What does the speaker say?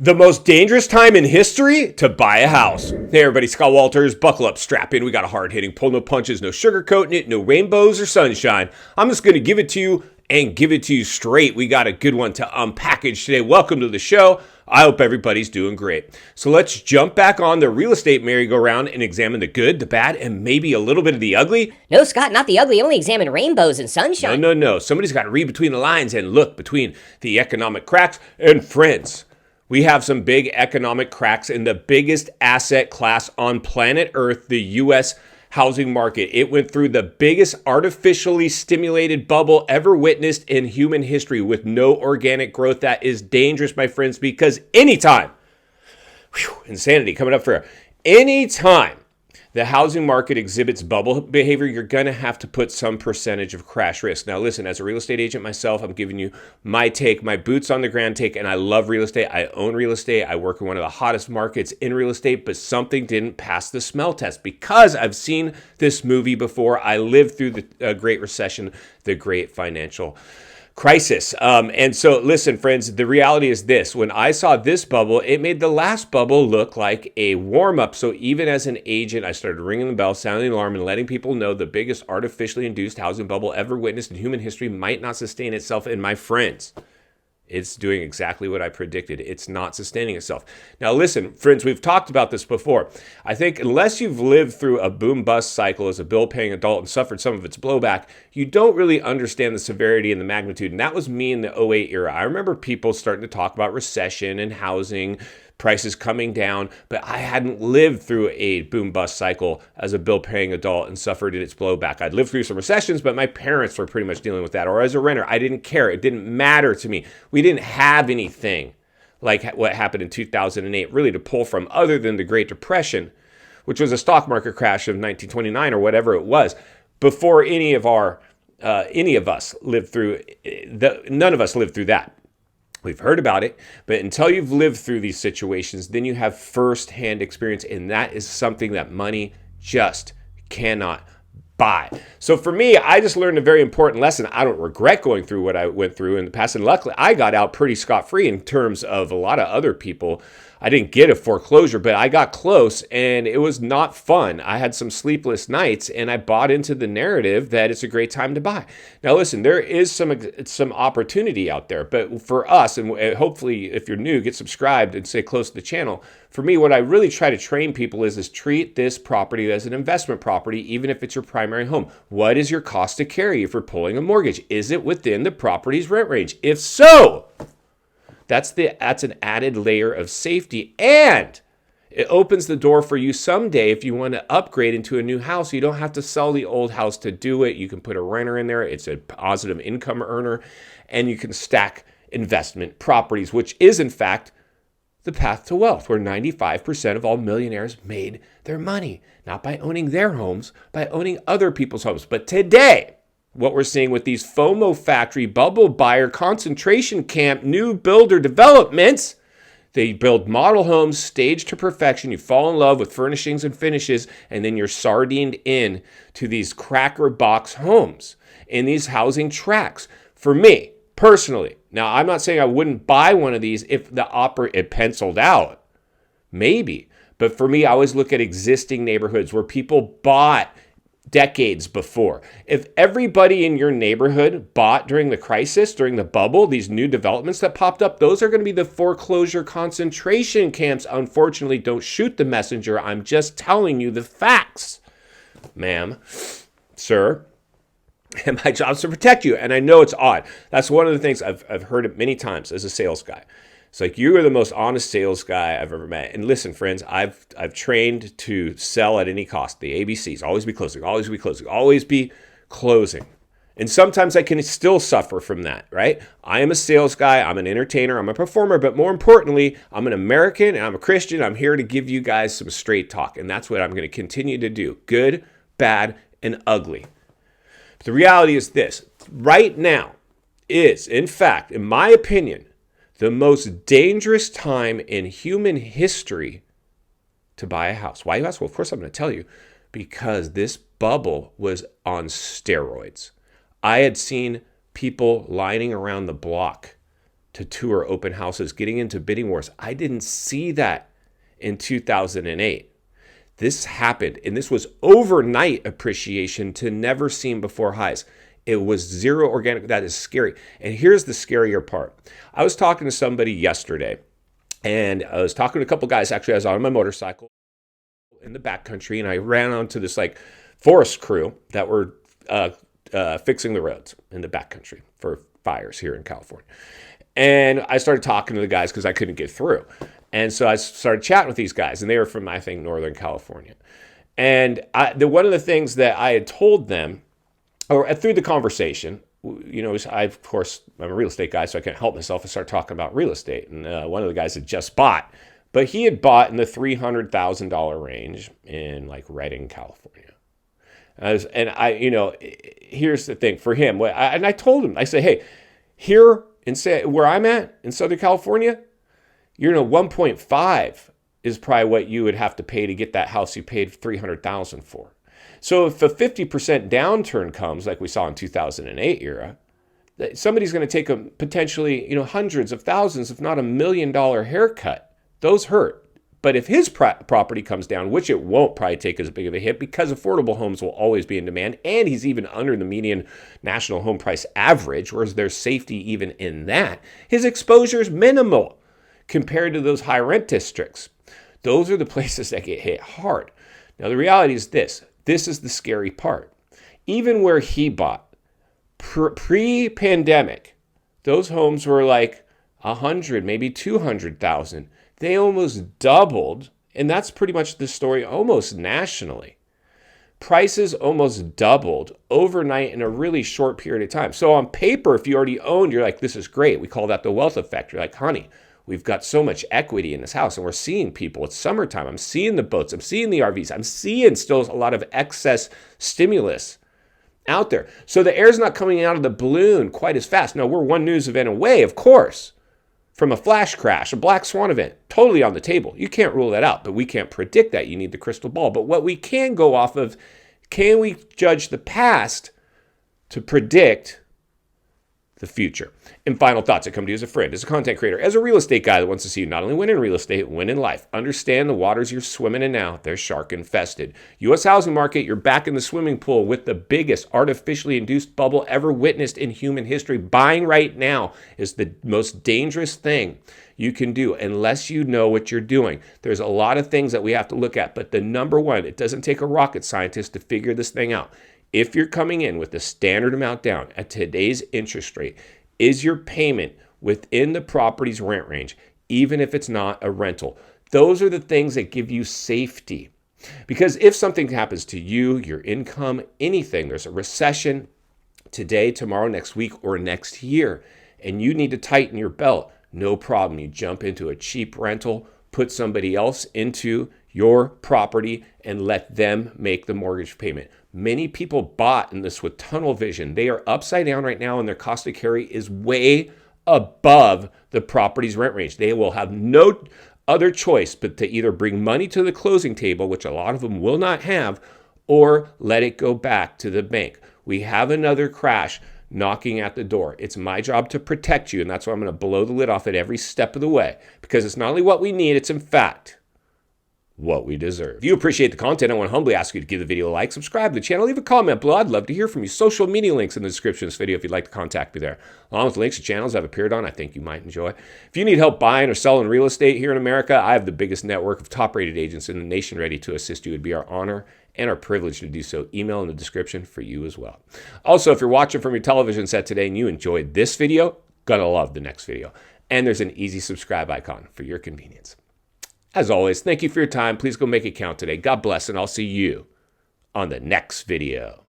The most dangerous time in history to buy a house. Hey everybody, Scott Walters, buckle up, strap in. We got a hard hitting, pull no punches, no sugarcoating it, no rainbows or sunshine. I'm just going to give it to you and give it to you straight. We got a good one to unpackage today. Welcome to the show. I hope everybody's doing great. So let's jump back on the real estate merry-go-round and examine the good, the bad, and maybe a little bit of the ugly. No, Scott, not the ugly. Only examine rainbows and sunshine. No. Somebody's got to read between the lines and look between the economic cracks. And friends, we have some big economic cracks in the biggest asset class on planet Earth, the U.S. housing market. It went through the biggest artificially stimulated bubble ever witnessed in human history with no organic growth. That is dangerous, my friends, because anytime, insanity coming up for anytime the housing market exhibits bubble behavior, you're going to have to put some percentage of crash risk. Now, listen, as a real estate agent myself, I'm giving you my take, my boots on the ground take, and I love real estate. I own real estate. I work in one of the hottest markets in real estate, but something didn't pass the smell test because I've seen this movie before. I lived through the Great Recession, the Great Financial Crisis. And so listen, friends, the reality is this. When I saw this bubble, it made the last bubble look like a warm-up. So even as an agent, I started ringing the bell, sounding the alarm, and letting people know the biggest artificially induced housing bubble ever witnessed in human history might not sustain itself. And my friends, it's doing exactly what I predicted. It's not sustaining itself. Now listen, friends, we've talked about this before. I think unless you've lived through a boom-bust cycle as a bill-paying adult and suffered some of its blowback, you don't really understand the severity and the magnitude. And that was me in the '08 era. I remember people starting to talk about recession and housing prices coming down, but I hadn't lived through a boom-bust cycle as a bill-paying adult and suffered its blowback. I'd lived through some recessions, but my parents were pretty much dealing with that. Or as a renter, I didn't care. It didn't matter to me. We didn't have anything like what happened in 2008 really to pull from other than the Great Depression, which was a stock market crash of 1929 or whatever it was, before any of us lived through, none of us lived through that. We've heard about it, but until you've lived through these situations, then you have firsthand experience, and that is something that money just cannot buy. So for me, I just learned a very important lesson. I don't regret going through what I went through in the past, and luckily I got out pretty scot-free in terms of a lot of other people. I didn't get a foreclosure, but I got close, and it was not fun. I had some sleepless nights, and I bought into the narrative that it's a great time to buy. Now, listen, there is some opportunity out there, but for us, and hopefully if you're new, get subscribed and stay close to the channel. For me, what I really try to train people is treat this property as an investment property, even if it's your primary home. What is your cost to carry if you're pulling a mortgage? Is it within the property's rent range? If so, that's an added layer of safety, and it opens the door for you someday if you want to upgrade into a new house. You don't have to sell the old house to do it. You can put a renter in there. It's a positive income earner, and you can stack investment properties, which is in fact the path to wealth, where 95% of all millionaires made their money, not by owning their homes, by owning other people's homes. But today, what we're seeing with these FOMO factory, bubble buyer, concentration camp, new builder developments, they build model homes staged to perfection. You fall in love with furnishings and finishes, and then you're sardined in to these cracker box homes in these housing tracts. For me, personally, now I'm not saying I wouldn't buy one of these if it penciled out, maybe. But for me, I always look at existing neighborhoods where people bought decades before. If everybody in your neighborhood bought during the crisis, during the bubble, these new developments that popped up, those are going to be the foreclosure concentration camps. Unfortunately, don't shoot the messenger. I'm just telling you the facts, ma'am, sir. And my job is to protect you. And I know it's odd. That's one of the things I've heard it many times as a sales guy. It's like, you are the most honest sales guy I've ever met. And listen, friends, I've trained to sell at any cost. The ABCs, always be closing, always be closing, always be closing. And sometimes I can still suffer from that, right? I am a sales guy. I'm an entertainer. I'm a performer. But more importantly, I'm an American and I'm a Christian. I'm here to give you guys some straight talk. And that's what I'm going to continue to do. Good, bad, and ugly. But the reality is this. Right now is, in fact, in my opinion, the most dangerous time in human history to buy a house. Why, you ask? Well, of course I'm going to tell you. Because this bubble was on steroids. I had seen people lining around the block to tour open houses, getting into bidding wars. I didn't see that in 2008. This happened, and this was overnight appreciation to never seen before highs. It was zero organic. That is scary. And here's the scarier part. I was talking to somebody yesterday, and I was talking to a couple guys. Actually, I was on my motorcycle in the backcountry, and I ran onto this like forest crew that were fixing the roads in the backcountry for fires here in California. And I started talking to the guys because I couldn't get through. And so I started chatting with these guys, and they were from, I think, Northern California. And one of the things that I had told them, or through the conversation, you know, of course, I'm a real estate guy, so I can't help myself and start talking about real estate. And one of the guys had just bought, but he had bought in the $300,000 range in like Redding, California. And I, you know, here's the thing for him. And I told him, I said, hey, here in where I'm at in Southern California, you know, 1.5 is probably what you would have to pay to get that house you paid $300,000 for. So if a 50% downturn comes, like we saw in 2008 era, somebody's going to take a potentially, you know, hundreds of thousands, if not $1 million haircut. Those hurt. But if his property comes down, which it won't probably take as big of a hit because affordable homes will always be in demand, and he's even under the median national home price average, whereas there's safety even in that, his exposure is minimal compared to those high rent districts. Those are the places that get hit hard. Now, the reality is this. This is the scary part. Even where he bought, pre-pandemic, those homes were like 100, maybe 200,000. They almost doubled, and that's pretty much the story almost nationally. Prices almost doubled overnight in a really short period of time. So on paper, if you already owned, you're like, this is great. We call that the wealth effect. You're like, honey, we've got so much equity in this house, and we're seeing people. It's summertime. I'm seeing the boats. I'm seeing the RVs. I'm seeing still a lot of excess stimulus out there. So the air's not coming out of the balloon quite as fast. Now, we're one news event away, of course, from a flash crash, a black swan event, totally on the table. You can't rule that out, but we can't predict that. You need the crystal ball. But what we can go off of, can we judge the past to predict the future? And final thoughts, I come to you as a friend, as a content creator, as a real estate guy that wants to see you not only win in real estate, win in life. Understand the waters you're swimming in now, they're shark infested. U.S. housing market, you're back in the swimming pool with the biggest artificially induced bubble ever witnessed in human history. Buying right now is the most dangerous thing you can do unless you know what you're doing. There's a lot of things that we have to look at, but the number one, it doesn't take a rocket scientist to figure this thing out. If you're coming in with the standard amount down at today's interest rate, is your payment within the property's rent range, even if it's not a rental? Those are the things that give you safety. Because if something happens to you, your income, anything, there's a recession today, tomorrow, next week, or next year, and you need to tighten your belt, no problem. You jump into a cheap rental, put somebody else into your property, and let them make the mortgage payment. Many people bought in this with tunnel vision. They are upside down right now, and their cost to carry is way above the property's rent range. They will have no other choice but to either bring money to the closing table, which a lot of them will not have, or let it go back to the bank. We have another crash knocking at the door. It's my job to protect you, and that's why I'm going to blow the lid off it every step of the way, because it's not only what we need, it's in fact what we deserve. If you appreciate the content, I want to humbly ask you to give the video a like, subscribe to the channel, leave a comment below. I'd love to hear from you. Social media links in the description of this video if you'd like to contact me there, along with links to channels I've appeared on I think you might enjoy. If you need help buying or selling real estate here in America, I have the biggest network of top-rated agents in the nation ready to assist you. It'd be our honor and our privilege to do so. Email in the description for you as well. Also, if you're watching from your television set today and you enjoyed this video, gonna love the next video. And there's an easy subscribe icon for your convenience. As always, thank you for your time. Please go make it count today. God bless, and I'll see you on the next video.